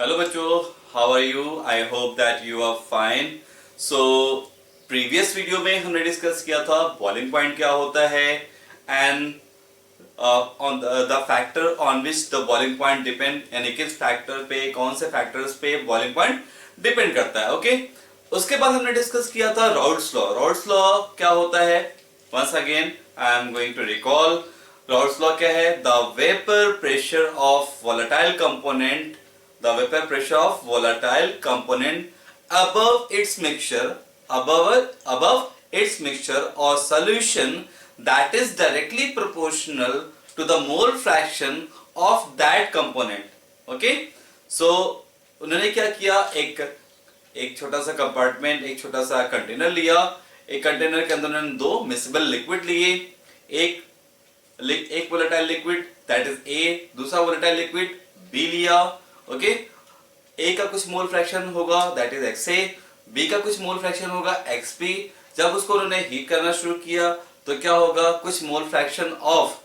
Hello बच्चों, how are you? I hope that you are fine. So previous video में हमने discuss किया था बॉइलिंग पॉइंट क्या होता है and on the factor on which the boiling point depend, यानी किस फैक्टर पे, कौन से फैक्टर्स पे बॉइलिंग पॉइंट डिपेंड करता है। ओके उसके बाद हमने डिस्कस किया था रॉड्स लॉ। रॉड्स लॉ क्या होता है? Once again I am going to recall. Raoult's law क्या है? The vapour pressure of volatile component, the vapor pressure of volatile component above its mixture, above its mixture or solution that is directly proportional to the mole fraction of that component. Okay, so उन्होंने क्या किया, एक छोटा सा compartment, एक छोटा सा container लिया। एक कंटेनर के अंदर उन्होंने दो मिक्सिबल लिक्विड लिए, एक volatile liquid that is A, दूसरा वोलेटाइल लिक्विड बी लिया। ओके ए का कुछ मोल फ्रैक्शन होगा that is X A, B का कुछ मोल फ्रैक्शन होगा एक्स बी। जब उसको उन्होंने हीट करना शुरू किया तो क्या होगा, कुछ मोल फ्रैक्शन ऑफ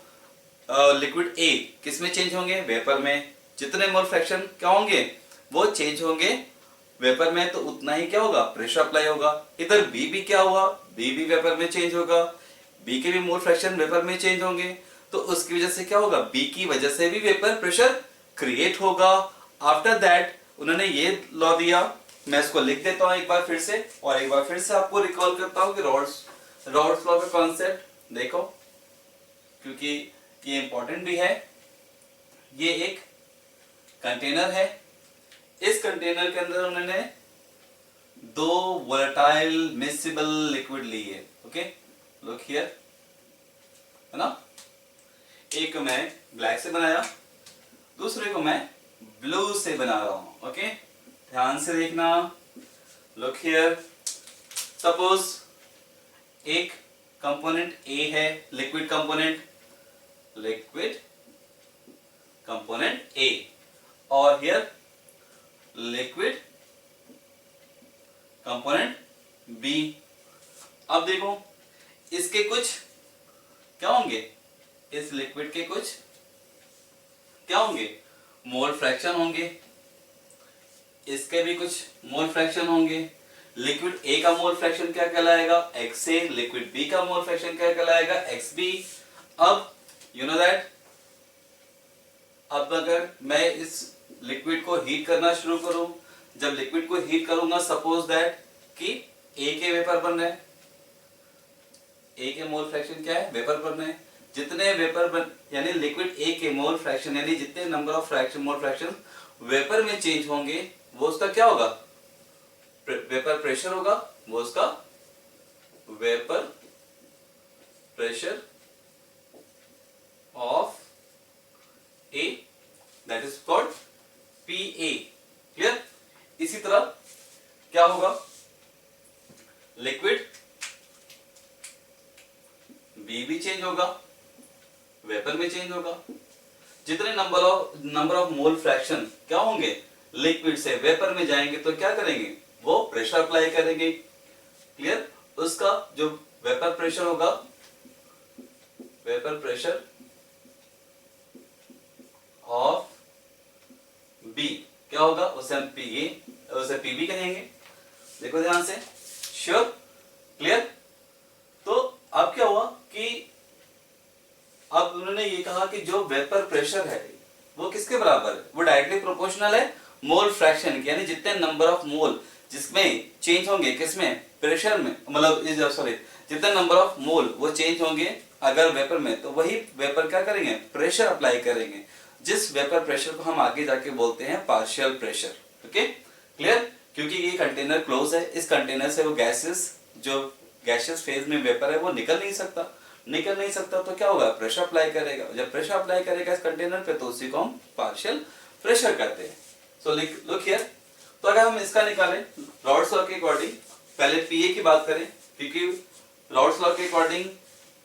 लिक्विड ए किस में चेंज होंगे? वेपर में। जितने मोल फ्रैक्शन क्या होंगे वो चेंज होंगे वेपर में, तो उतना ही क्या होगा, प्रेशर अप्लाई होगा। इधर बी भी क्या हुआ, बी भी वेपर में चेंज होगा, बी के भी मोल फ्रैक्शन वेपर में चेंज होंगे, तो उसकी वजह से क्या होगा, बी की वजह से भी वेपर प्रेशर क्रिएट होगा। आफ्टर दैट उन्होंने ये लॉ दिया, मैं इसको लिख देता हूं एक बार फिर से, और एक बार फिर से आपको रिकॉल करता हूं कि रॉड्स लॉ का कॉन्सेप्ट देखो, क्योंकि ये इंपॉर्टेंट भी है। ये एक कंटेनर है, इस कंटेनर के अंदर उन्होंने दो वोलेटाइल मिक्सिबल लिक्विड ली है। ओके लुक हियर, है ना। एक मैं ब्लैक से बनाया, दूसरे को मैं ब्लू से बना रहा हूं। ओके ध्यान से देखना, लुक हियर। सपोज एक कंपोनेंट ए है, लिक्विड कंपोनेंट ए, और हियर लिक्विड कंपोनेंट बी। अब देखो इसके कुछ क्या होंगे, इस लिक्विड के कुछ क्या होंगे, मोल फ्रैक्शन होंगे, इसके भी कुछ मोल फ्रैक्शन होंगे। लिक्विड ए का मोल फ्रैक्शन क्या कहलाएगा, एक्स ए, लिक्विड बी का मोल फ्रैक्शन क्या कहलाएगा, एक्स बी। अब यू नो दैट, अब अगर मैं इस लिक्विड को हीट करना शुरू करूं, जब लिक्विड को हीट करूंगा, सपोज दैट कि ए के वेपर बन रहे हैं, ए के मोल फ्रैक्शन क्या है, वेपर बन रहे हैं। जितने वेपर बन, यानी लिक्विड ए के मोल फ्रैक्शन, यानी जितने number of mole fraction vapour में चेंज होंगे, वो उसका क्या होगा, वेपर प्रेशर होगा, वो उसका vapour pressure of A, that is called P A. Clear. इसी तरह क्या होगा, लिक्विड बी भी चेंज होगा, वेपर में चेंज होगा। जितने नंबर ऑफ मोल फ्रैक्शन क्या होंगे, लिक्विड से वेपर में जाएंगे, तो क्या करेंगे, वो प्रेशर अप्लाई करेंगे। क्लियर। उसका जो वेपर प्रेशर होगा, वेपर प्रेशर ऑफ बी क्या होगा, उसे हम उसे पीबी कहेंगे। देखो ध्यान से, श्योर, क्लियर। तो अब क्या हुआ कि अब उन्होंने ये कहा कि जो वेपर प्रेशर है वो किसके बराबर है, वो डायरेक्टली प्रोपोर्शनल है मोल फ्रैक्शन, यानी जितने नंबर ऑफ मोल जिसमें चेंज होंगे, किसमें, प्रेशर में, मतलब सॉरी, जितने नंबर ऑफ मोल वो चेंज होंगे अगर वेपर में, तो वही वेपर क्या करेंगे, प्रेशर अप्लाई करेंगे, जिस वेपर प्रेशर को हम आगे जाके बोलते हैं पार्शियल प्रेशर। Okay clear. क्योंकि ये कंटेनर क्लोज है, इस कंटेनर से वो गैसेस फेज में वेपर है वो निकल नहीं सकता, तो क्या होगा, प्रेशर अप्लाई करेगा। जब प्रेशर अप्लाई करेगा इस कंटेनर पे, तो उसी को हम पार्शियल प्रेशर कहते हैं। सो लुक हियर, तो अगर हम इसका निकालें रॉड्स लॉ के अकॉर्डिंग, पहले पीए की बात करें, क्योंकि रॉड्स लॉ के अकॉर्डिंग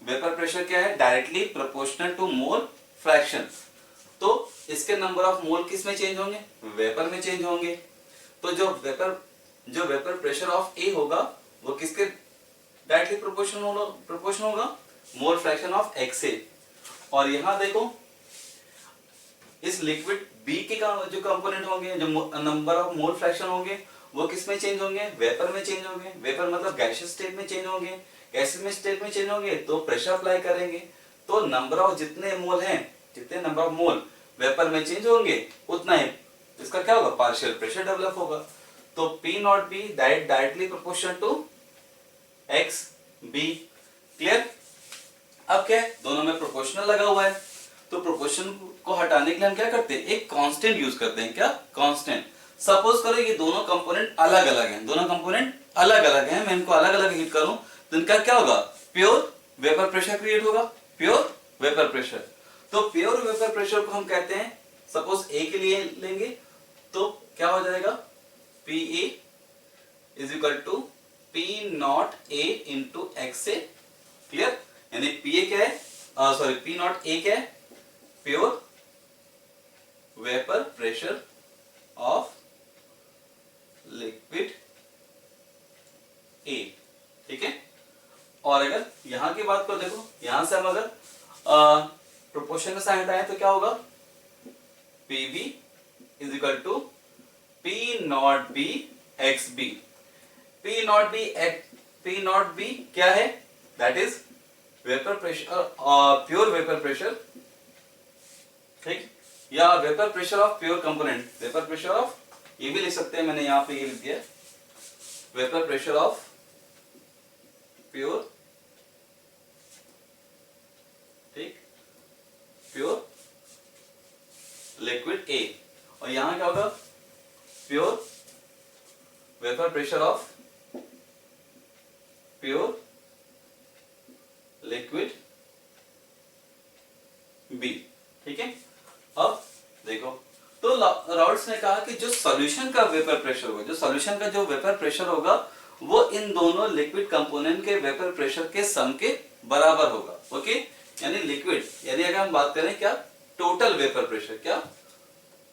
वेपर प्रेशर क्या है, directly proportional to mole fraction. तो इसके नंबर ऑफ मोल किस में चेंज होंगे, वेपर में चेंज होंगे। तो जो वेपर प्रेशर ऑफ ए होगा वो किसके डायरेक्टली प्रोपोर्शनल होगा, मोल फ्रैक्शन ऑफ एक्स ए। और यहां देखो इस लिक्विड बी के जो कंपोनेंट होंगे, जो नंबर ऑफ मोल फ्रैक्शन होंगे, वो किस में चेंज होंगे? वेपर में चेंज होंगे। वेपर मतलब गैसियस स्टेट में चेंज होंगे। गैसियस में स्टेट में चेंज होंगे तो प्रेशर अप्लाई करेंगे, तो नंबर ऑफ जितने मोल हैं, जितने नंबर ऑफ मोल वेपर में चेंज होंगे, उतना ही इसका क्या होगा? पार्शियल प्रेशर डेवलप होगा। तो P not B directly proportional to X B. Clear? अब क्या है, दोनों में प्रोपोर्शनल लगा हुआ है, तो प्रोपोर्शन को हटाने के लिए हम क्या करते हैं? एक कांस्टेंट यूज करते हैं। क्या? कांस्टेंट। सपोज करो ये दोनों कंपोनेंट अलग अलग हैं, दोनों कंपोनेंट अलग अलग हैं, मैं इनको अलग अलग हीट करूं तो इनका क्या होगा? प्योर वेपर प्रेशर क्रिएट होगा। Pure vapour pressure. तो प्योर वेपर प्रेशर को हम कहते हैं, सपोज ए के लिए लेंगे तो क्या हो जाएगा? P A is equal to P not A into X A. Clear? यानी पी ए क्या है? सॉरी, पी नॉट ए क्या है? Pure vapour pressure of liquid A. ठीक है? और अगर यहां की बात को देखो, यहां से हम अगर प्रोपोर्शन में साइन हटाएं तो क्या होगा? P B is equal to P not B X B. P not B क्या है? That is vapour pressure, pure vapour pressure. ठीक? या vapour pressure of pure component. Vapour pressure of, ये भी लिख सकते हैं, मैंने यहां पे ये लिख दिया, वेपर प्रेशर ऑफ प्योर, ठीक, प्योर लिक्विड ए। और यहां क्या होगा? Pure vapour pressure of pure liquid B. ठीक है? अब देखो, तो राउल्ट्स ने कहा कि जो सॉल्यूशन का वेपर प्रेशर होगा, जो सॉल्यूशन का जो वेपर प्रेशर होगा, वो इन दोनों लिक्विड कंपोनेंट के वेपर प्रेशर के सम के बराबर होगा। ओके? यानी लिक्विड, यानी अगर हम बात करें क्या? Total vapour pressure. क्या?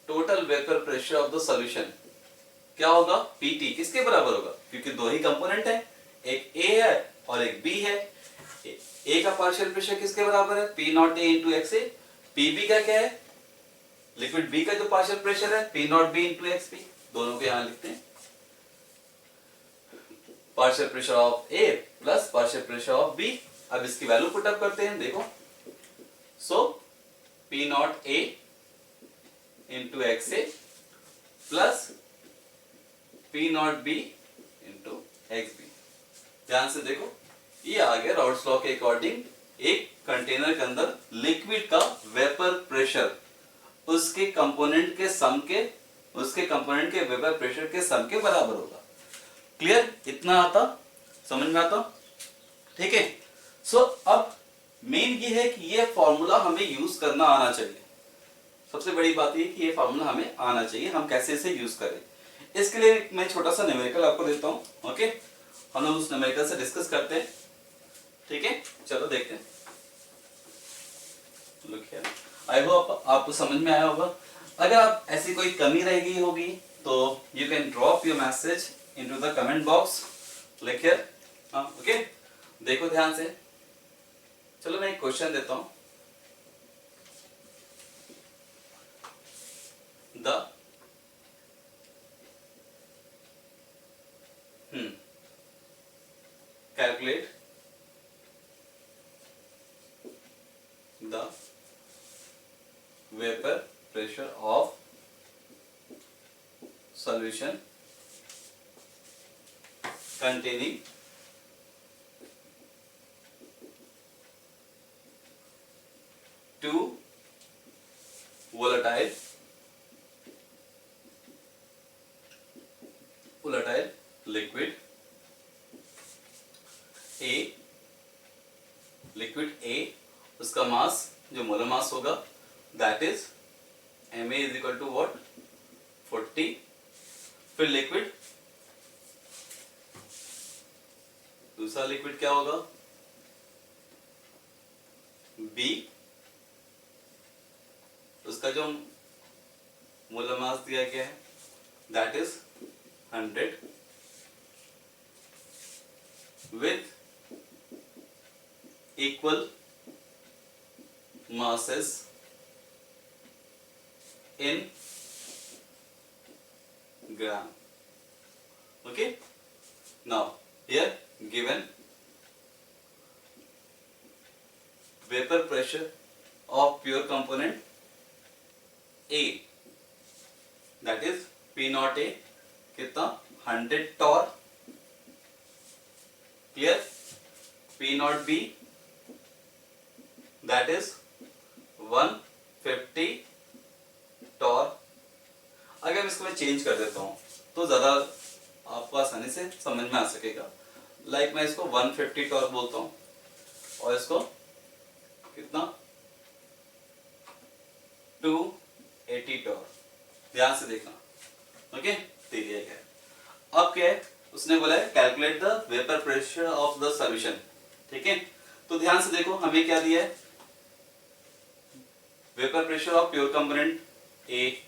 Total vapour pressure of the solution क्या होगा? पीटी किसके बराबर होगा? क्योंकि दो ही कंपोनेंट है, एक ए है और एक बी है। ए का पार्शियल प्रेशर किसके बराबर है? P not A into X A. P B का क्या है? लिक्विड बी का जो पार्शियल प्रेशर है, P not B into X B. दोनों को यहां लिखते हैं, partial pressure of A plus partial pressure of B. अब इसकी वैल्यू पुट अप करते हैं। देखो, so P not A into X A plus P not B into X B. ध्यान से देखो, ये आ गया राउल्ट्स लॉ के अकॉर्डिंग, एक कंटेनर के अंदर लिक्विड का वेपर प्रेशर उसके कंपोनेंट के सम के, उसके कंपोनेंट के वेपर प्रेशर के सम के बराबर होगा। क्लियर? इतना आता, समझ में आता? ठीक है? सो अब मेन ये है कि ये फॉर्मूला हमें यूज करना आना चाहिए। सबसे बड़ी बात ये कि ये फॉर्मूला हमें आना चाहिए, हम कैसे इसे यूज करें। इसके लिए मैं छोटा सा न्यूमेरिकल आपको देता हूं। ओके? हम लोग उस न्यूमेरिकल से डिस्कस करते हैं। ठीक है? चलो देखते हैं। आई होप आपको समझ में आया होगा। अगर आप ऐसी कोई कमी रह गई होगी तो you can drop your message into the comment box. Like here. Okay? देखो ध्यान से। चलो मैं एक क्वेश्चन देता हूं। The calculate the vapor pressure of solution containing two volatile liquid A, liquid A, उसका मास जो मोलर मास होगा that is Ma is equal to what? 40। फिर लिक्विड, दूसरा लिक्विड क्या होगा? B, उसका जो मोलर मास दिया गया है that is 100 with equal masses in gram. Okay, now here given vapor pressure of pure component A, that is P naught A कितना 100 torr, clear. P naught B that is 150 torr. अगर इसको मैं change कर देता हूँ तो ज़्यादा आपको आसानी से समझ में आ सकेगा. लाइक मैं इसको 150 टॉर्क बोलता हूँ और इसको कितना 280 टॉर्क. ध्यान से देखना. ओके, दिया है. अब क्या है, उसने बोला है calculate the vapour pressure of the solution. ठीक है, तो ध्यान से देखो हमें क्या दिया है. Vapour pressure of pure component A,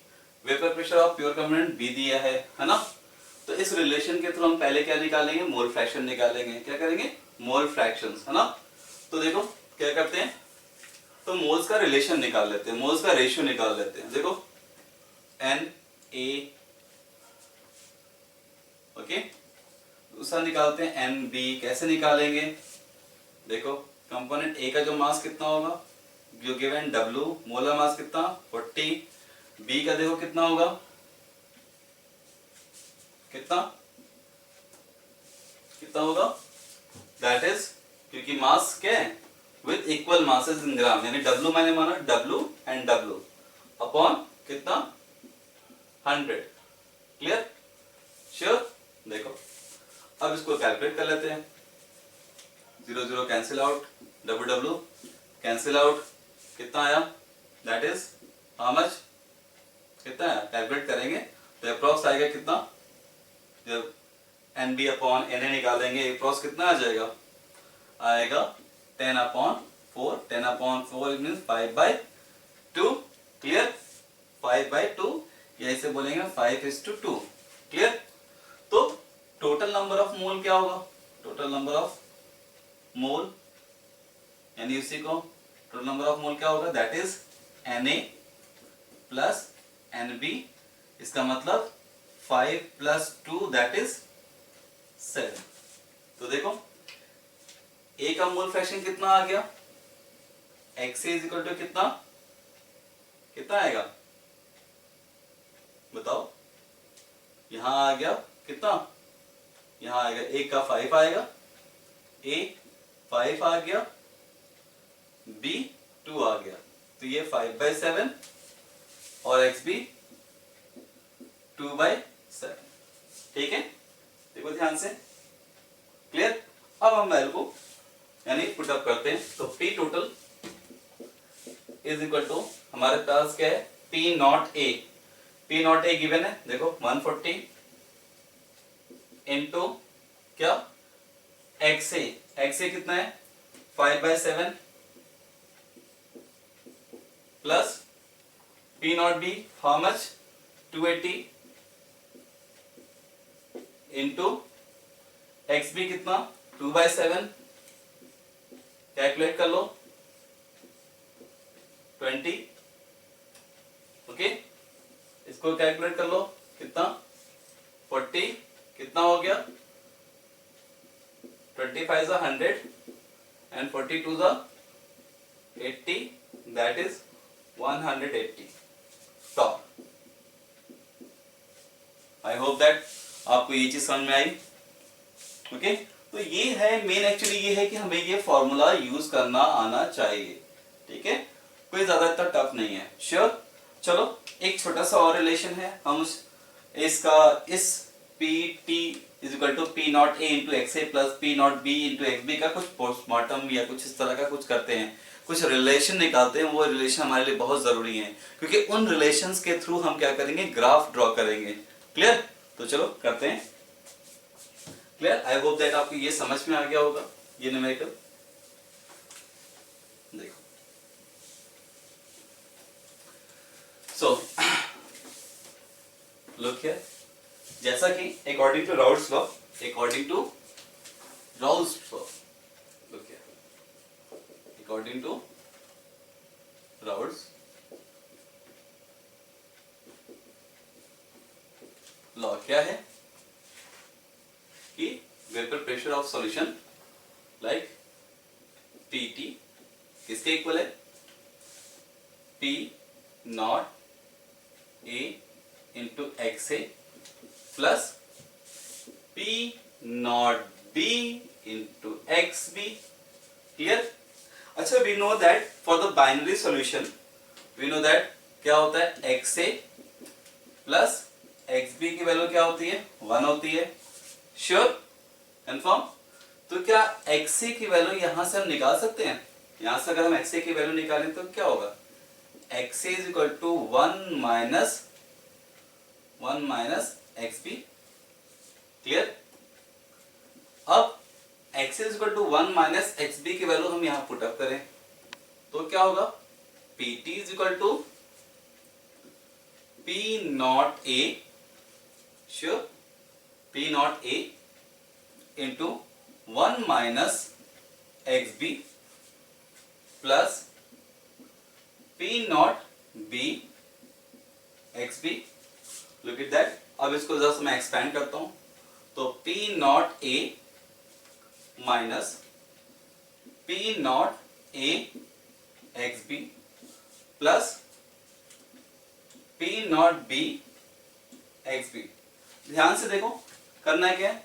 vapour pressure of pure component B दिया है ना. तो इस रिलेशन के थ्रू हम पहले क्या निकालेंगे, मोल फ्रैक्शन निकालेंगे. क्या करेंगे, मोल फ्रैक्शंस, है ना. तो देखो क्या करते हैं, तो मोल्स का रिलेशन निकाल लेते हैं, मोल्स का रेशियो निकाल लेते हैं. देखो एन ए, ओके. दूसरा निकालते हैं एन बी. कैसे निकालेंगे, देखो कंपोनेंट ए का जो मास कितना होगा, जो गिवन डब्ल्यू, मोलर मास कितना 40. बी का देखो कितना होगा, कितना कितना होगा, दैट इज क्योंकि मास क्या है विद इक्वल मासेस इन ग्राम, यानी डब्ल्यू मैंने माना डब्ल्यू एंड डब्ल्यू अपॉन कितना 100. Clear, sure. देखो अब इसको कैलकुलेट कर लेते हैं. 0 0 cancel out, W W cancel out. कितना आया, दैट इज हाउ मच, कितना है कैलकुलेट करेंगे तो अप्रॉक्स आएगा कितना, जब N B upon N A निकालेंगे अप्रॉक्स कितना आ जाएगा, आएगा 10/4. 10/4 मीन्स 5/2. क्लियर, 5/2 या इसे बोलेंगे 5:2. क्लियर. तो टोटल नंबर ऑफ मोल क्या होगा, टोटल नंबर ऑफ मोल यानी उसी को टोटल नंबर ऑफ मोल क्या होगा, that is Na plus Nb. इसका मतलब 5 + 2 दैट इज 7. तो देखो A का मोल फ्रैक्शन कितना आ गया, XA = कितना, कितना आएगा बताओ. यहां आ गया कितना, यहां आएगा A का 5 आएगा, A 5 आ गया, B 2 आ गया. तो ये 5/7 और XB 2/7. ठीक है, देखो ध्यान से. क्लियर. अब हम वैल्यू को यानी पुट अप करते हैं. तो P टोटल = हमारे पास क्या है, P not A. P not A given है, देखो 140 इनटू क्या XA. XA कितना है 5/7 plus P not B how much 280 into XB कितना 2/7. कैलकुलेट कर लो 20. ओके, इसको कैलकुलेट कर लो कितना 40. कितना हो गया 25 = 100 and 42 = 80, that is 180 torque. I hope that आपको ये चीज समझ में आई. ओके, तो ये है मेन, एक्चुअली ये है कि हमें ये फॉर्मूला यूज करना आना चाहिए. ठीक है, कोई ज्यादा इतना टफ नहीं है. श्योर. चलो एक छोटा सा और रिलेशन है, हम उस इसका इस PT = P not A × XA plus P not B × XB का कुछ पोस्टमार्टम या कुछ इस तरह का कुछ करते हैं, कुछ रिलेशन निकालते हैं. वो रिलेशन हमारे लिए बहुत जरूरी है क्योंकि उन रिलेशंस के थ्रू हम क्या करेंगे, ग्राफ ड्रॉ करेंगे. क्लियर. तो चलो करते हैं. क्लियर. आई होप दैट आपको ये समझ में आ गया होगा ये न्यूमेरिकल. देखो सो लुक हियर, जैसा कि according to Raoult's law, look here, according to Raoult's law क्या है कि vapour pressure of solution like Pt किसके इक्वल है, P not A into XA plus P not B into XB। Clear. अच्छा, we know that for the binary solution we know that क्या होता है, XA plus XB की value क्या होती है, 1 होती है। Sure, confirm. तो क्या XA की वैल्यू यहां से हम निकाल सकते हैं, यहां से अगर हम XA की वैल्यू निकालें तो क्या होगा, XA is equal to 1 minus XB। Clear. अब XA is equal to 1 minus XB की वैल्यू हम यहां पुट अप करें तो क्या होगा, PT is equal to P not A, sure, P not A into 1 minus XB plus P not B XB। Look at that. अब इसको just मैं एक्सपेंड करता हूं तो P not A minus P not A XB plus P not B XB। ध्यान से देखो, करना है क्या है,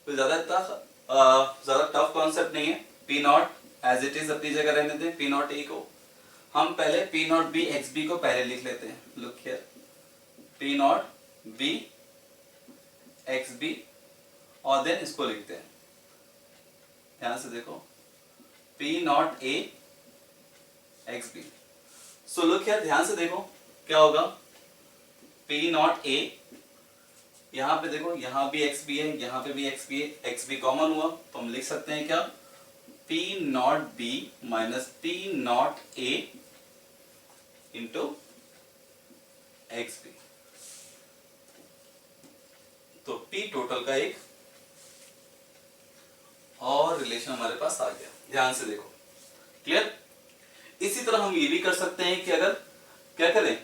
तो ज्यादा टफ कॉन्सेप्ट नहीं है। P not as it is अपनी जगह रहने दें, P नॉट A को हम पहले P नॉट B XB को पहले लिख लेते हैं। Look here, P not B XB और देन इसको लिखते हैं। ध्यान से देखो, P not A XB। So look here, ध्यान से देखो क्या होगा, P नॉट A, यहां पे देखो, यहां भी XB है, यहां पे भी XB है, XB कॉमन हुआ तो हम लिख सकते हैं क्या, P not B minus P not A into XB। तो P टोटल का एक और रिलेशन हमारे पास आ गया। ध्यान से देखो, क्लियर। इसी तरह हम ये भी कर सकते हैं कि अगर क्या करें,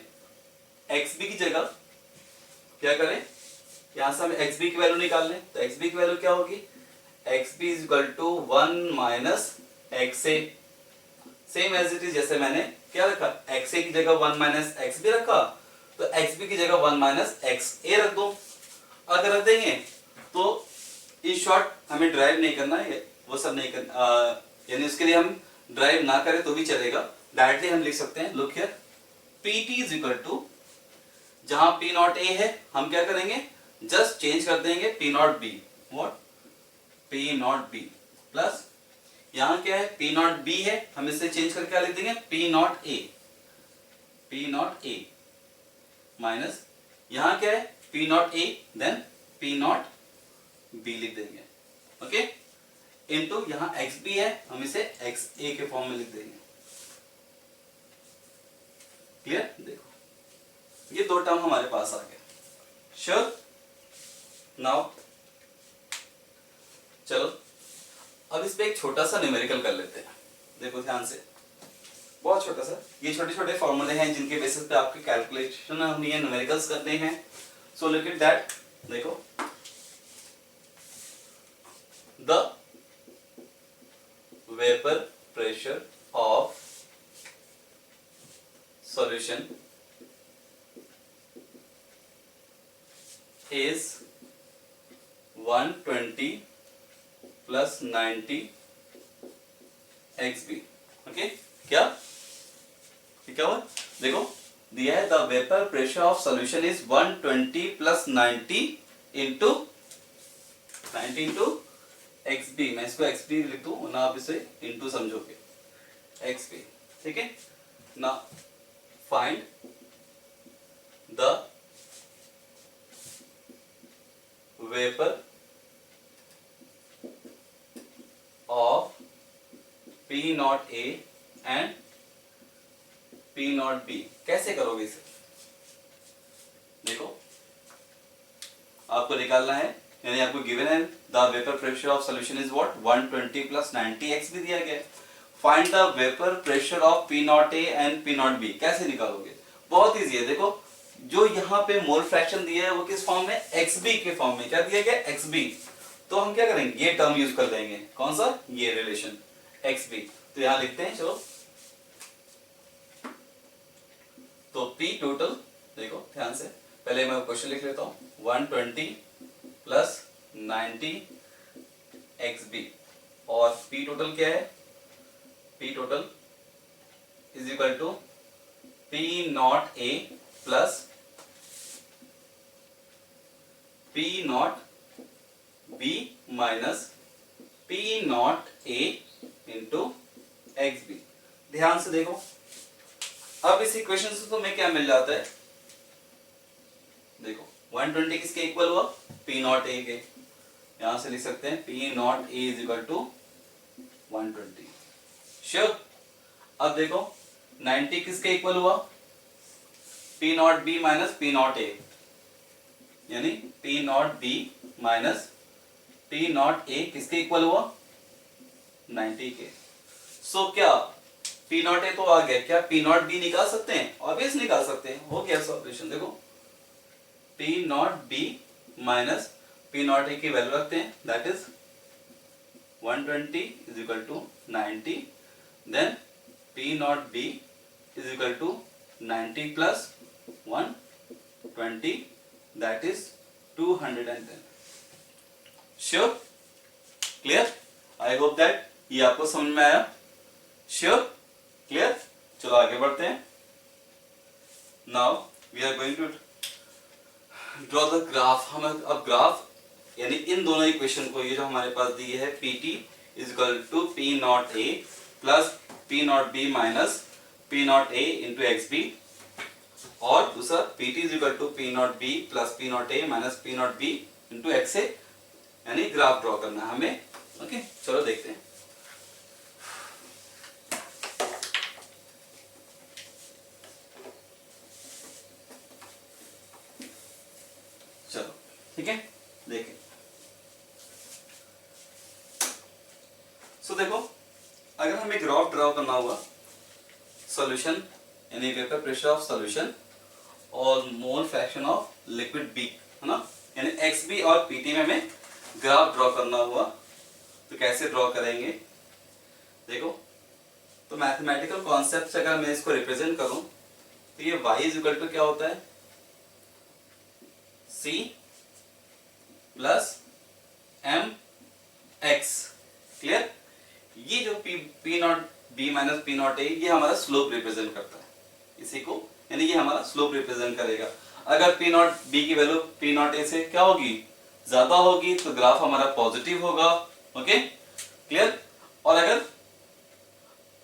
XB की जगह क्या करें, यहां से हम XB की वैल्यू निकाल लें तो XB की वैल्यू क्या होगी, XB is equal to 1 minus XA। Same as it is, जैसे मैंने क्या रखा, XA की जगह 1 माइनस XB रखा तो XB की जगह 1 माइनस XA रख दो। अगर रख देंगे तो इन शॉर्ट हमें ड्राइव नहीं करना है, वो सब नहीं करना, यानी उसके लिए हम ड्राइव ना करें तो भी चलेगा, डायरेक्टली हम लिख सकते हैं। Look here, PT is equal to, जहां P नॉट A है हम क्या करेंगे, जस्ट चेंज कर देंगे P not B, what, P not B plus यहां क्या है, P नॉट B है, हम इसे चेंज करके क्या लिख देंगे, P not A, P not A minus यहां क्या है, P not A then P not B लिख देंगे। ओके, इनटू यहां XB है, हम इसे XA के फॉर्म में लिख देंगे। क्लियर। देखो ये दो टर्म हमारे पास आ गए। श्योर। नाउ चलो अब इस पे एक छोटा सा न्यूमेरिकल कर लेते हैं। देखो ध्यान से, बहुत छोटा सा, ये छोटे छोटे फॉर्मूले हैं जिनके बेसिस पे आपके कैलकुलेशन हम ये न्यूमेरिकल्स करते हैं। So look at that. देखो, the vapour pressure of solution is 120 plus 90 XB। Okay, क्या हुआ, देखो दिया है, the vapour pressure of solution is 120 plus 90 into XB। मैं इसको XB लिख दूं ना, आप इसे इंटू समझोगे, XB। ठीक है ना। Find the vapor of P not A and P not B। कैसे करोगे इसे, देखो आपको निकालना है, यानी आपको गिवन है the vapour pressure of solution is what, 120 plus 90 XB दिया गया है। Find the vapour pressure of P not A and P not B। कैसे निकालोगे, बहुत इजी है। देखो जो यहाँ पे मोल फ्रैक्शन दिया है वो किस फॉर्म में, XB के फॉर्म में। क्या दिया गया, XB। तो हम क्या करेंगे, ये टर्म यूज कर लेंगे, कौन सा, ये रिलेशन XB। तो यहां लिखते हैं, चलो। तो P टोटल, देखो ध्यान से, पहले मैं क्वेश्चन लिख लेता हूं, 120 प्लस 90 XB, और P टोटल क्या है, P total is equal to P not A plus P not B minus P not A into XB। ध्यान से देखो, अब इस इक्वेशन से तुम्हें क्या मिल जाता है, देखो 120 किसके इक्वल हुआ, P नॉट A के। यहां से लिख सकते हैं P not A is equal to 120। Sure. अब देखो 90 किसके इक्वल हुआ, P not B minus P not A, यानी P not B minus P not A किसके इक्वल हुआ, 90 के। सो क्या P नॉट A तो आ गया, क्या P नॉट B निकाल सकते हैं, ऑब्वियस निकाल सकते हैं। हो गया सॉल्यूशन। देखो P not B minus P not A की वैल्यू रखते हैं, that is 120 is equal to 90, then P not B is equal to 90 plus 120, that is 210। Sure, clear, I hope that ये आपको समझ में आया। Sure, clear. चलो आगे बढ़ते हैं। Now we are going to draw the graph. हम अब ग्राफ यानी इन दोनों इक्वेशन को, ये जो हमारे पास दी है PT is equal to P not A plus P not B minus P not A into XB, और दूसरा PT is equal to P not B plus P not A minus P not B into XA, यानी graph draw करना है हमें। Okay, चलो देखते हैं। चलो ठीक है, देखें। सो देखो, अगर हमें ग्राफ ड्रॉ करना हुआ, सॉल्यूशन यानी वेपर प्रेशर ऑफ सॉल्यूशन और mole fraction of liquid B, है ना, यानी XB और PT में हमें ग्राफ ड्रॉ करना हुआ, तो कैसे ड्रॉ करेंगे। देखो, तो मैथमेटिकल कॉन्सेप्ट से अगर मैं इसको रिप्रेजेंट करूं, तो ये y इज इक्वल टू क्या होता है, C प्लस mx। क्लियर। ये जो P not B minus P not A, ये हमारा स्लोप रिप्रेजेंट करता है इसी को, यानी ये हमारा स्लोप रिप्रेजेंट करेगा। अगर P नॉट B की वैल्यू P नॉट A से क्या होगी, ज्यादा होगी, तो ग्राफ हमारा पॉजिटिव होगा। Okay, clear. और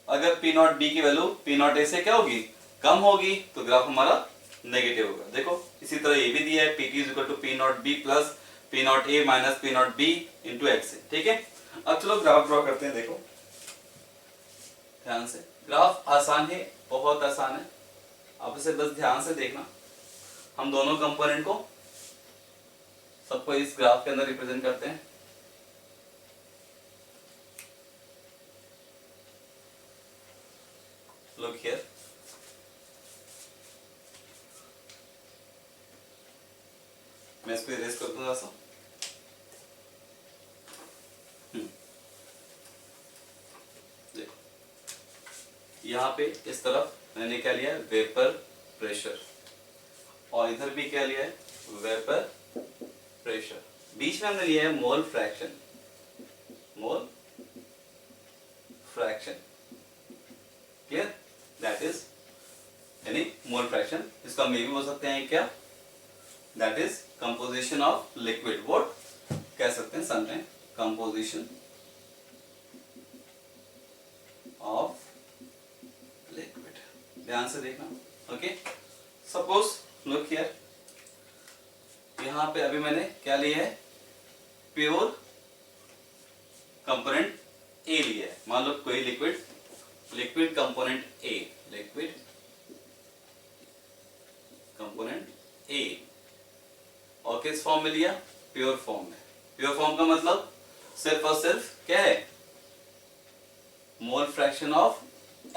अगर P नॉट B की वैल्यू P नॉट A से क्या होगी, कम होगी, तो ग्राफ हमारा नेगेटिव होगा। देखो इसी तरह ये भी दिया है, PT is equal to P not B plus P not A minus P not B into X। ठीक है, अब चलो ग्राफ ड्रॉ करते हैं। देखो ध्यान से, ग्राफ आसान है, बहुत आसान है, आप इसे बस ध्यान से देखना। हम दोनों कंपोनेंट को, सबको इस ग्राफ के अंदर रिप्रेजेंट करते हैं। लुक हियर, मैं इसको इरेज कर दूंगा सा। देखो यहाँ पे इस तरफ मैंने क्या लिया है, वेपर प्रेशर, और इधर भी क्या लिया है, वेपर प्रेशर। बीच में हमने लिया है mole fraction, mole fraction. Clear, that is यानी मोल फ्रैक्शन। इसका हम ये भी बोल सकते हैं क्या, that is composition of liquid. What कह सकते हैं समटाइम, कंपोजिशन ऑफ लिक्विड। ध्यान से देखना। ओके, सपोज लुक हियर, यहां पे अभी मैंने क्या लिया है, प्योर कंपोनेंट ए लिया है। मान लो कोई लिक्विड कंपोनेंट ए, लिक्विड कंपोनेंट ए, और किस फॉर्म में लिया, प्योर फॉर्म में। प्योर फॉर्म का मतलब सिर्फ और सिर्फ क्या है, मोल फ्रैक्शन ऑफ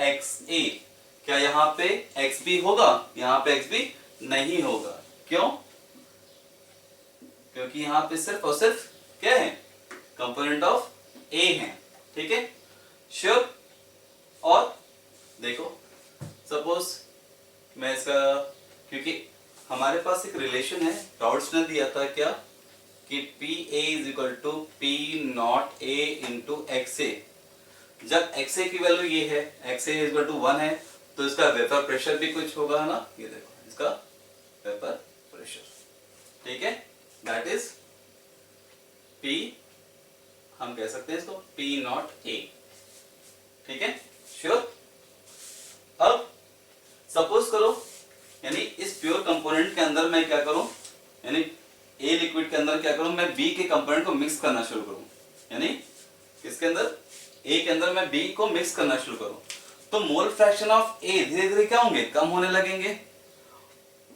XA। क्या यहाँ पे XB होगा, यहाँ पे XB नहीं होगा। क्यों? क्योंकि यहाँ पे सिर्फ और सिर्फ क्या है, कंपोनेंट ऑफ ए है। ठीक है, श्योर। और देखो सपोज मैं इसका, क्योंकि हमारे पास एक रिलेशन है, राउट्स ने दिया था क्या कि P A is equal to P not A into X A. जब एक्स ए की वैल्यू ये है, X A is equal to 1 है, तो इसका वेपर प्रेशर भी कुछ होगा ना, ये देखो इसका वेपर प्रेशर। ठीक है, दैट इज पी, हम कह सकते हैं इसको पी नॉट ए। ठीक है, श्योर। अब सपोज करो, यानी इस प्योर कंपोनेंट के अंदर मैं क्या करूं, यानी ए लिक्विड के अंदर क्या करूं, मैं बी के कंपोनेंट को मिक्स करना शुरू करूं। यानी इसके अंदर ए के अंदर मैं बी को मिक्स करना शुरू करूं, तो मोल फ्रैक्शन ऑफ ए धीरे धीरे क्या होंगे, कम होने लगेंगे।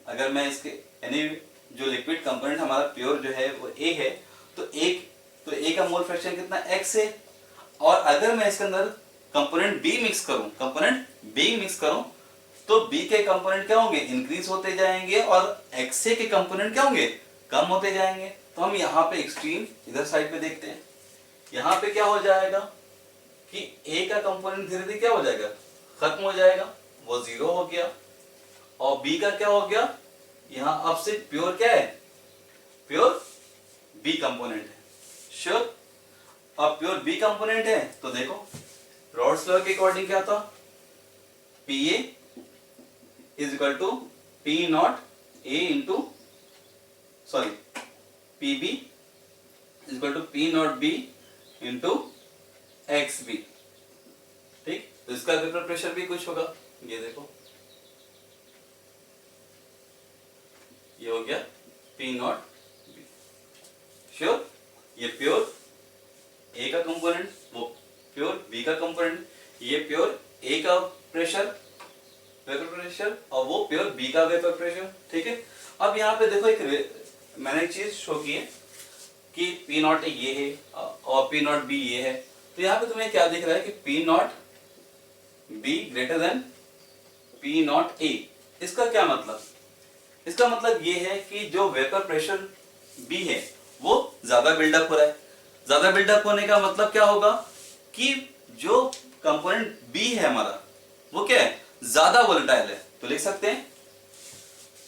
अगर मैं इसके, यानी जो लिक्विड कंपोनेंट हमारा प्योर जो है वो ए है, तो ए का मोल फ्रैक्शन कितना, एक्स है। और अगर मैं इसके अंदर कंपोनेंट बी मिक्स करूं, तो बी के कंपोनेंट क्या होंगे, इंक्रीज होते जाएंगे, और एक्स ए के कंपोनेंट क्या होंगे, कम होते जाएंगे। तो हम यहाँ पे एक्सट्रीम इधर साइड पे देखते हैं, यहाँ पे क्या हो जाएगा कि ए का कंपोनेंट धीरे धीरे क्या हो जाएगा, खत्म हो जाएगा, वो 0 हो गया। और बी का क्या हो गया, यहाँ अब से प्योर क्या है, प्योर बी कंपोनेंट है। श्योर। अब प्योर बी कंपोनेंट है, तो देखो रॉड्स लॉ के अकॉर्डिंग क्या था, P A is equal to P not A into, sorry, P B is equal to P not B into X B. ठीक, तो इसका वेपर प्रेशर भी कुछ होगा, ये देखो ये हो गया पी नॉट बी। श्योर। ये प्योर ए का कंपोनेंट, वो प्योर बी का कंपोनेंट, ये प्योर ए का प्रेशर, वेपर प्रेशर, और वो प्योर बी का वेपर प्रेशर। ठीक है, अब यहाँ पे देखो मैंने एक चीज शो की है कि पी नॉट ए ये है और पी नॉट बी ये है, तो यहाँ पे तुम्हें क्या दिख रहा है कि P not be greater than P not a. इसका क्या मतलब, इसका मतलब ये है कि जो वेपर प्रेशर बी है वो ज्यादा बिल्डअप हो रहा है। ज्यादा बिल्डअप होने का मतलब क्या होगा कि जो कंपोनेंट बी है हमारा वो क्या है, ज्यादा वोलेटाइल है। तो लिख सकते हैं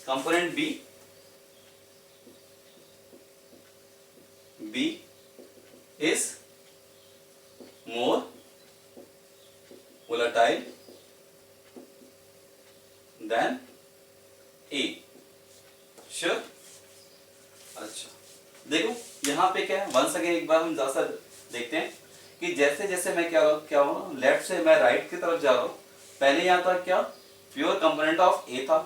component B is more volatile than A। Sure. अच्छा देखो यहाँ पे क्या है, वंस अगेन एक बार हम ज्यादा देखते हैं कि जैसे जैसे मैं क्या हूँ लेफ्ट से मैं राइट की तरफ जा रहा हूँ, पहले यहाँ था क्या, प्योर कंपोनेंट ऑफ ए था,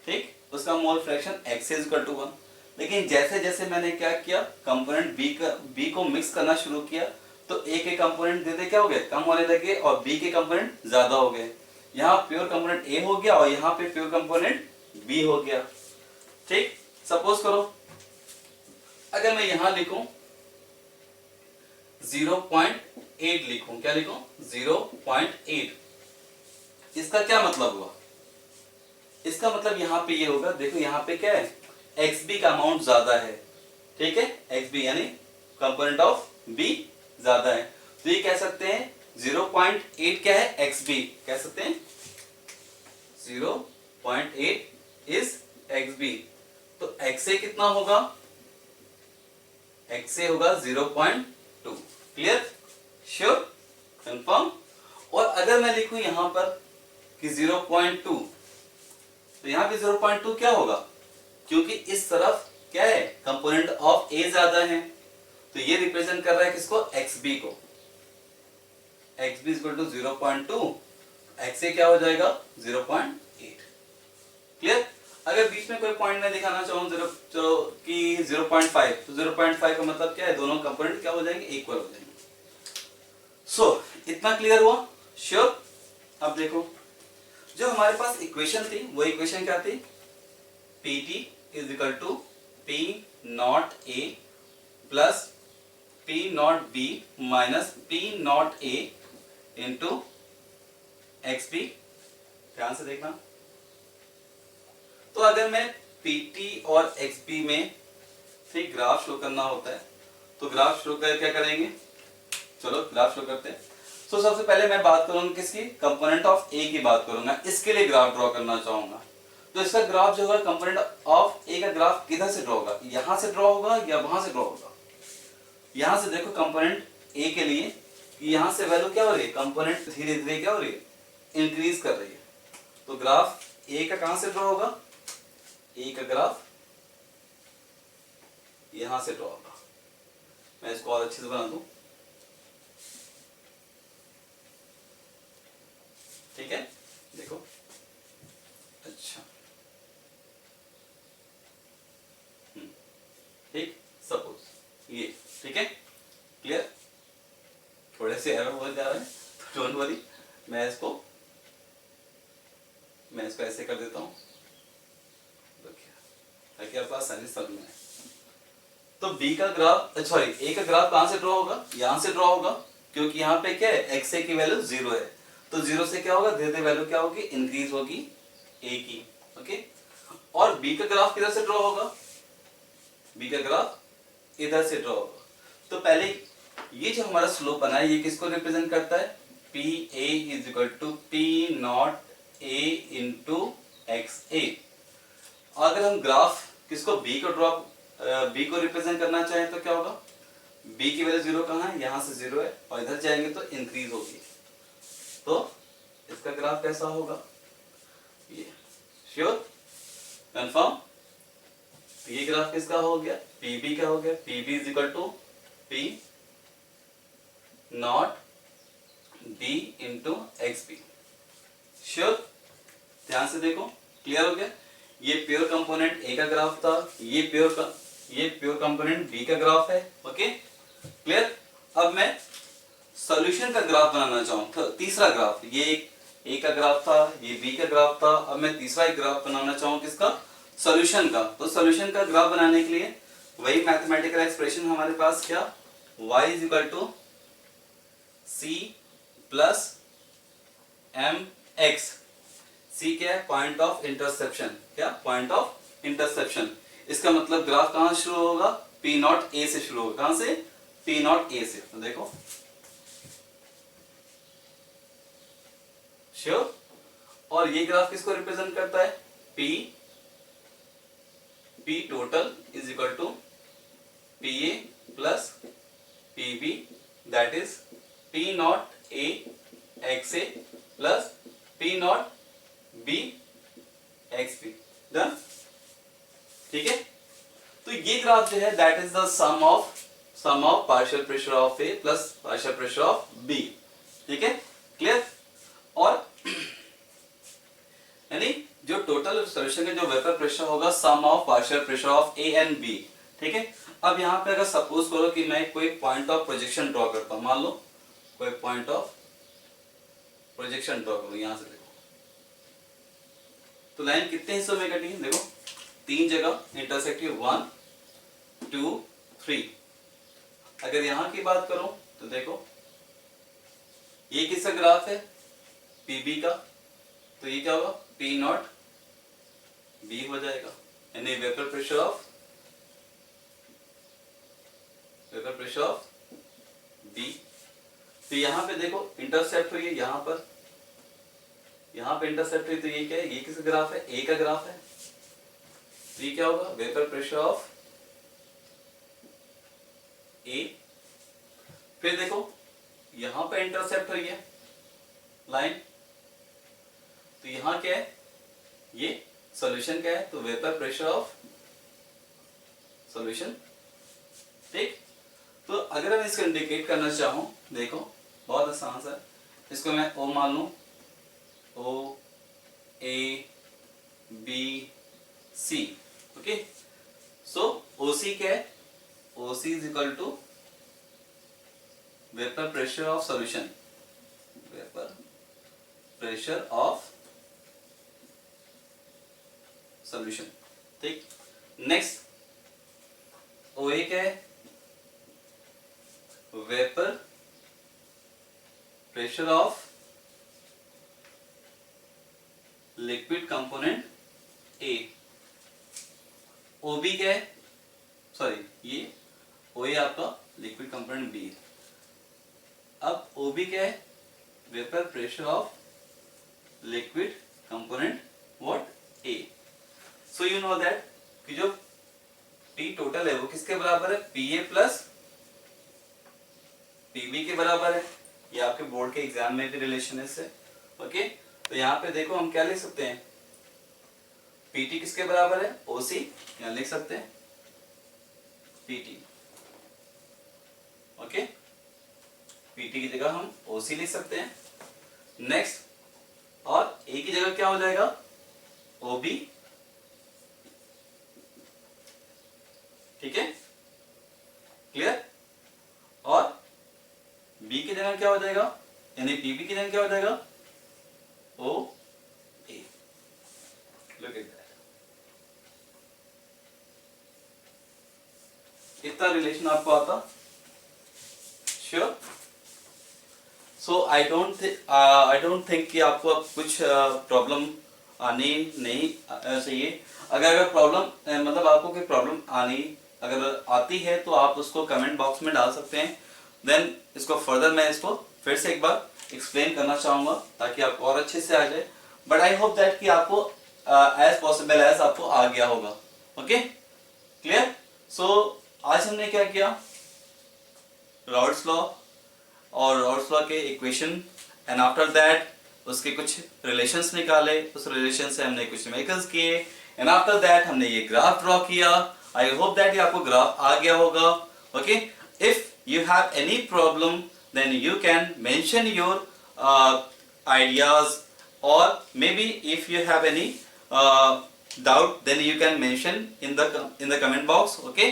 ठीक, उसका mole fraction x is equal to 1। लेकिन जैसे जैसे मैंने क्या किया, कंपोनेंट बी को मिक्स करना शुरू किया, तो ए के कंपोनेंट धीरे क्या हो गए, कम होने लगे, और बी के कंपोनेंट ज्यादा हो गए। यहाँ प्योर कंपोनेंट ए हो गया और यहाँ पे प्योर कंपोनेंट बी हो गया। ठीक, सपोज करो अगर मैं यहाँ लिखूं 0.8 लिखूं, क्या लिखूं 0.8, इसका क्या मतलब हुआ, इसका मतलब यहाँ पे ये होगा, देखो यहाँ पे क्या है, XB का अमाउंट ज्यादा है, ठीक है, XB यानी कंपोनेंट ऑफ B ज्यादा है, तो ये कह सकते हैं 0.8 क्या है, XB कह सकते हैं 0.8 इज XB। तो XA कितना होगा, XA होगा 0.2। Clear, sure, confirm. और अगर मैं लिखूं यहां पर कि 0.2, तो यहां पे 0.2 क्या होगा, क्योंकि इस तरफ क्या है, कंपोनेंट ऑफ A ज्यादा है, तो ये रिप्रेजेंट कर रहा है किसको, XB को। XB इक्वल टू 0.2, XA क्या हो जाएगा 0.8। क्लियर। अगर बीच में कोई पॉइंट मैं दिखाना चाहूँ कि 0.5, तो 0.5 का मतलब क्या है, दोनों कंपोनेंट क्या हो जाएंगे, इक्वल हो जाएंगे। सो इतना क्लियर हुआ, श्योर। अब देखो जो हमारे पास इक्वेशन थी, वो इक्वेशन क्या थी, PT is equal to P not A plus P not B minus P not A into XB। ध्यान से देखना। तो अगर मैं पीटी और एक्सपी में से ग्राफ शो करना होता है तो ग्राफ शो कर क्या करेंगे, चलो ग्राफ शो करते हैं। तो सबसे पहले मैं बात करूंगा किसकी, कंपोनेंट ऑफ ए की बात करूंगा, इसके लिए ग्राफ ड्रॉ करना चाहूंगा। तो इसका ग्राफ जो होगा कंपोनेंट ऑफ ए का ग्राफ किधर से ड्रॉ होगा, यहां से ड्रॉ होगा या वहां से ड्रॉ होगा। यहां से देखो कंपोनेंट ए के लिए यहां से वैल्यू क्या हो रही है, कंपोनेंट धीरे धीरे क्या हो रही है, इंक्रीज कर रही है। तो ग्राफ ए का कहां से ड्रॉ होगा, ए का ग्राफ यहां से ड्रॉ होगा। मैं इसको और अच्छे से बना दूं, ठीक है, देखो अच्छा ठीक, सपोज ये, ठीक है, क्लियर। थोड़े से एरर हो जा रहे हैं तो डोंट वरी, मैं इसको ऐसे कर देता हूं ताकि आपका आसानी समझ में आए। तो बी का ग्राफ, सॉरी ए का ग्राफ कहां से ड्रॉ होगा, यहां से ड्रॉ होगा, क्योंकि यहाँ पे क्या है, एक्स ए की वैल्यू 0 है। तो 0 से क्या होगा, धीरे धीरे वैल्यू क्या होगी, इंक्रीज होगी ए की, ओके। और बी का ग्राफ किधर से ड्रॉ होगा, बी का ग्राफ इधर से ड्रॉ होगा। तो पहले ये जो हमारा स्लोप बना है ये किसको रिप्रेजेंट करता है, P A is equal to P not A into X A. अगर हम ग्राफ किसको, बी को बी को रिप्रेजेंट करना चाहें तो क्या होगा, बी की वैल्यू 0 कहाँ है, यहां से 0 है, और इधर जाएंगे तो इंक्रीज होगी। तो इसका ग्राफ कैसा होगा, ये श्योर कंफर्म। ये ग्राफ किसका हो गया, पीबी का हो गया, PB is equal to P not B into X B. Sure, ध्यान से देखो, क्लियर हो गया। ये प्योर कंपोनेंट ए का ग्राफ था, ये प्योर कंपोनेंट बी का ग्राफ है, ओके क्लियर। अब मैं सॉल्यूशन का ग्राफ बनाना चाहूँ, तो तीसरा ग्राफ, ये एक ए का ग्राफ था, ये बी का ग्राफ था, अब मैं तीसरा एक ग्राफ बनाना चाहूँ किसका, सॉल्यूशन का। तो सॉल्यूशन का ग्राफ बनाने के लिए वही मैथमेटिकल एक्सप्रेशन हमारे पास, क्या, y is equal to C plus M X. C क्या है, पॉइंट ऑफ इंटरसेप्शन, क्या, पॉइंट ऑफ इंटरसेप्शन। इसका मतलब ग्राफ कहां शुरू होगा, पी नॉट ए से शुरू होगा, कहां से, पी नॉट ए से। तो देखो श्योर। और ये ग्राफ किसको रिप्रेजेंट करता है, P total is equal to P A plus P B, that is P not A X A plus P not B X B, done, ठीक है। तो ये ग्राफ जो है that is the sum of partial pressure of A plus partial pressure of B, ठीक है, clear. और यानी जो टोटल सॉल्यूशन का जो वेपर प्रेशर होगा, sum of partial pressure of A and B, ठीक है। अब यहाँ पे अगर सपोज करो कि मैं कोई पॉइंट ऑफ प्रोजेक्शन ड्रॉ करता हूं, मान लो कोई पॉइंट ऑफ प्रोजेक्शन ड्रॉ करूं, यहां से देखो तो लाइन कितने हिस्सों में कटी है, देखो 3 जगह इंटरसेक्ट हुई, 1 2 3। अगर यहां की बात करूं तो देखो ये किसका ग्राफ है, पीबी का, तो ये क्या होगा, पी नॉट बी हो जाएगा, यानी वेपर प्रेशर ऑफ बी। तो यहां पे देखो इंटरसेप्ट हुई है, यहां पे इंटरसेप्ट हुई, तो ये क्या है, ये किसका ग्राफ है, ए का ग्राफ है। तो ये क्या होगा, वेपर प्रेशर ऑफ ए। फिर देखो यहां पे इंटरसेप्ट हुई है लाइन, तो यहां क्या है, ये सॉल्यूशन क्या है, तो वेपर प्रेशर ऑफ सॉल्यूशन, ठीक। तो अगर मैं इसको इंडिकेट करना चाहूं, देखो बहुत आसान सा, इसको मैं ओ मान लूं, ओ A B C, okay. So O C क्या है, O C is equal to vapour pressure of solution, vapour pressure of solution, ठीक। नेक्स्ट ओ ए क्या है, vapour pressure of liquid component A, OB क्या है, सॉरी ये O है आपका लिक्विड कंपोनेंट B। अब OB क्या है, vapour pressure of liquid component what A। So you know that कि जो T टोटल है वो किसके बराबर है, PA प्लस PB के बराबर है। ये आपके बोर्ड के एग्जाम में भी रिलेशन है इससे। ओके, तो यहाँ पे देखो हम क्या लिख सकते हैं, PT किसके बराबर है, OC, यहाँ लिख सकते हैं PT। ओके, PT की जगह हम OC लिख सकते हैं। नेक्स्ट, और A की जगह क्या हो जाएगा, OB। ठीक है, क्लियर। और B की जगह क्या हो जाएगा, यानी PB की जगह क्या हो जाएगा, OA। लुक एट दैट, इतना रिलेशन आपको आता, sure. So I don't think कि आपको अब कुछ प्रॉब्लम आनी नहीं चाहिए। अगर प्रॉब्लम मतलब आपको कोई प्रॉब्लम आनी अगर आती है तो आप उसको कमेंट बॉक्स में डाल सकते हैं। देन इसको फर्दर मैं इसको फिर से एक बार एक्सप्लेन करना चाहूंगा ताकि आपको और अच्छे से आ जाए। बट आई होप दैट कि आपको एज पॉसिबल एज आपको आ गया होगा। Okay, clear. सो आज हमने क्या किया, रॉड्स लॉ और रॉड्स लॉ के इक्वेशन एंड आफ्टर दैट उसके कुछ रिलेशंस निकाले, उस रिलेशन से हमने कुछ न्यूमेरिकल्स किए एंड आफ्टर दैट हमने ये ग्राफ ड्रॉ किया। आई होप दैट ये आपको ग्राफ आ गया होगा। Okay, if you have any problem then you can mention your ideas, or maybe if you have any doubt then you can mention in the comment box. Okay,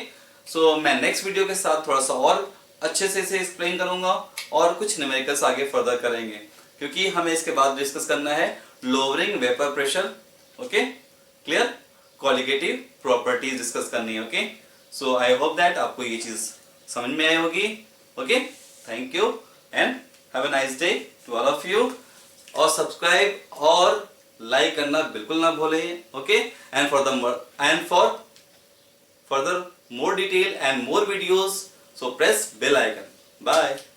so मैं next video के साथ थोड़ा सा और अच्छे से इसे explain करूंगा और कुछ न्यूमेरिकल्स आगे फर्दर करेंगे, क्योंकि हमें इसके बाद डिस्कस करना है lowering vapour pressure. Okay, clear, colligative properties discuss करनी है। Okay, so I hope that आपको ये चीज समझ में आई होगी। Okay, thank you and have a nice day to all of you. और सब्सक्राइब और लाइक करना बिल्कुल ना भूलें। Okay, and for further more detail and more videos, so press bell icon. Bye.